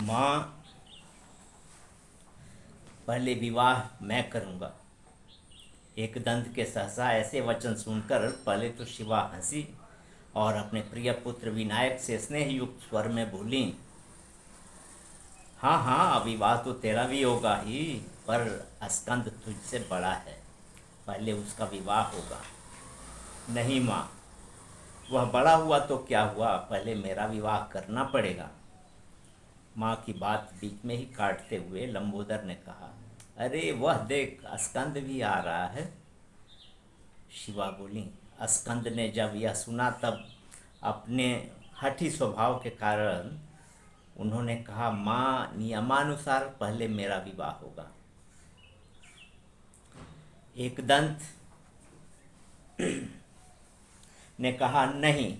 माँ, पहले विवाह मैं करूँगा। एक दंत के सहसा ऐसे वचन सुनकर पहले तो शिवा हंसी और अपने प्रिय पुत्र विनायक से स्नेह युक्त स्वर में बोली, हाँ हाँ, विवाह तो तेरा भी होगा ही, पर स्कंद तुझसे बड़ा है, पहले उसका विवाह होगा। नहीं माँ, वह बड़ा हुआ तो क्या हुआ, पहले मेरा विवाह करना पड़ेगा। माँ की बात बीच में ही काटते हुए लंबोदर ने कहा, अरे वह देख, स्कंद भी आ रहा है। शिवा बोली। स्कंद ने जब यह सुना तब अपने हठी स्वभाव के कारण उन्होंने कहा, माँ, नियमानुसार पहले मेरा विवाह होगा। एक दंत ने कहा, नहीं,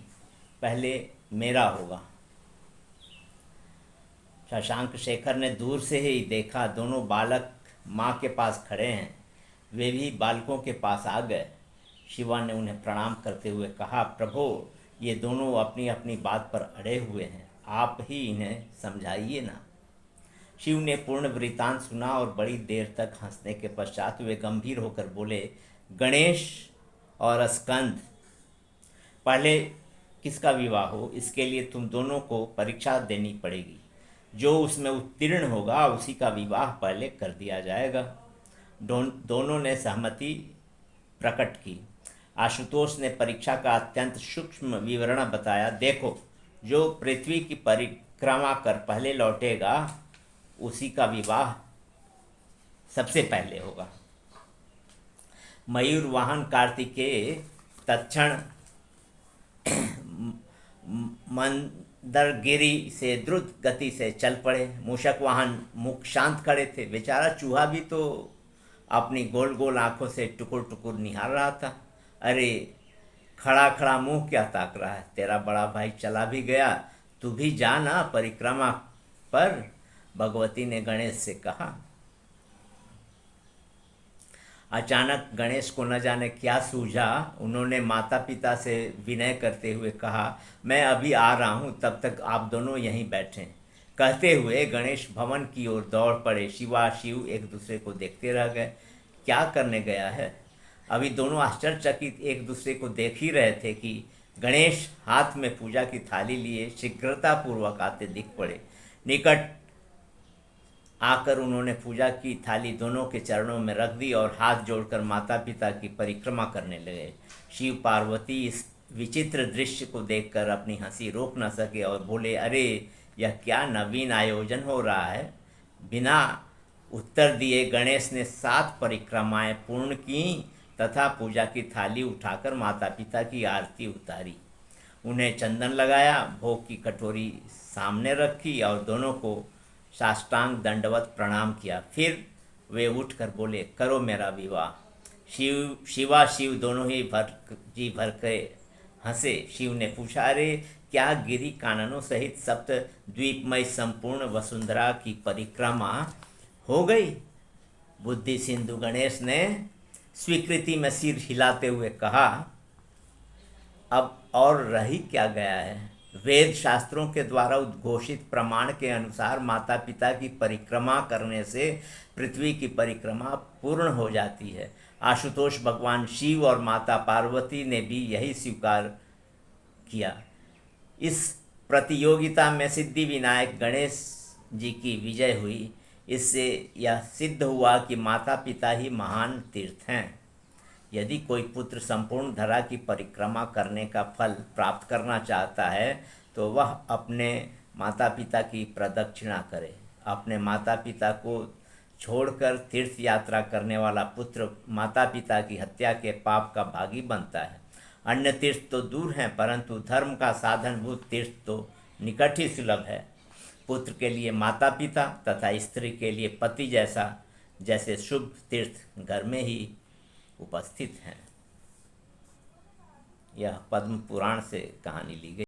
पहले मेरा होगा। शशांक शेखर ने दूर से ही देखा, दोनों बालक माँ के पास खड़े हैं। वे भी बालकों के पास आ गए। शिवा ने उन्हें प्रणाम करते हुए कहा, प्रभु, ये दोनों अपनी अपनी बात पर अड़े हुए हैं, आप ही इन्हें समझाइए ना। शिव ने पूर्ण वृतांत सुना और बड़ी देर तक हंसने के पश्चात वे गंभीर होकर बोले, गणेश और स्कंद, पहले किसका विवाह हो, इसके लिए तुम दोनों को परीक्षा देनी पड़ेगी। जो उसमें उत्तीर्ण होगा उसी का विवाह पहले कर दिया जाएगा। दोनों ने सहमति प्रकट की। आशुतोष ने परीक्षा का अत्यंत सूक्ष्म विवरण बताया। देखो, जो पृथ्वी की परिक्रमा कर पहले लौटेगा उसी का विवाह सबसे पहले होगा। मयूर वाहन कार्तिकेय तत्क्षण मंदरगिरी से द्रुत गति से चल पड़े। मूषक वाहन मुख शांत खड़े थे। बेचारा चूहा भी तो अपनी गोल गोल आंखों से टुकुर टुकुर निहार रहा था। अरे, खड़ा खड़ा मुंह क्या ताक रहा है, तेरा बड़ा भाई चला भी गया, तू भी जा ना परिक्रमा पर, भगवती ने गणेश से कहा। अचानक गणेश को न जाने क्या सूझा। उन्होंने माता पिता से विनय करते हुए कहा, मैं अभी आ रहा हूँ, तब तक आप दोनों यहीं बैठें। कहते हुए गणेश भवन की ओर दौड़ पड़े। शिवा शिव एक दूसरे को देखते रह गए। क्या करने गया है? अभी दोनों आश्चर्यचकित एक दूसरे को देख ही रहे थे कि गणेश हाथ में पूजा की थाली लिए शीघ्रतापूर्वक आते दिख पड़े। निकट आकर उन्होंने पूजा की थाली दोनों के चरणों में रख दी और हाथ जोड़कर माता पिता की परिक्रमा करने लगे। शिव पार्वती इस विचित्र दृश्य को देखकर अपनी हंसी रोक न सके और बोले, अरे, यह क्या नवीन आयोजन हो रहा है। बिना उत्तर दिए गणेश ने 7 परिक्रमाएं पूर्ण की तथा पूजा की थाली उठाकर माता पिता की आरती उतारी। उन्हें चंदन लगाया, भोग की कटोरी सामने रखी और दोनों को साष्टांग दंडवत प्रणाम किया। फिर वे उठकर बोले, करो मेरा विवाह। शिवा शिव दोनों ही जी भर के हंसे। शिव ने पूछा, अरे, क्या गिरी काननों सहित सप्त द्वीपमय संपूर्ण वसुंधरा की परिक्रमा हो गई? बुद्धि सिंधु गणेश ने स्वीकृति में सिर हिलाते हुए कहा, अब और रह ही क्या गया है। वेद शास्त्रों के द्वारा उद्घोषित प्रमाण के अनुसार माता पिता की परिक्रमा करने से पृथ्वी की परिक्रमा पूर्ण हो जाती है। आशुतोष भगवान शिव और माता पार्वती ने भी यही स्वीकार किया। इस प्रतियोगिता में सिद्धि विनायक गणेश जी की विजय हुई। इससे यह सिद्ध हुआ कि माता पिता ही महान तीर्थ हैं। यदि कोई पुत्र संपूर्ण धरा की परिक्रमा करने का फल प्राप्त करना चाहता है तो वह अपने माता पिता की प्रदक्षिणा करे। अपने माता पिता को छोड़कर तीर्थ यात्रा करने वाला पुत्र माता पिता की हत्या के पाप का भागी बनता है। अन्य तीर्थ तो दूर हैं, परंतु धर्म का साधनभूत तीर्थ तो निकट ही सुलभ है। पुत्र के लिए माता पिता तथा स्त्री के लिए पति जैसे शुभ तीर्थ घर में ही उपस्थित हैं। यह पद्म पुराण से कहानी ली गई।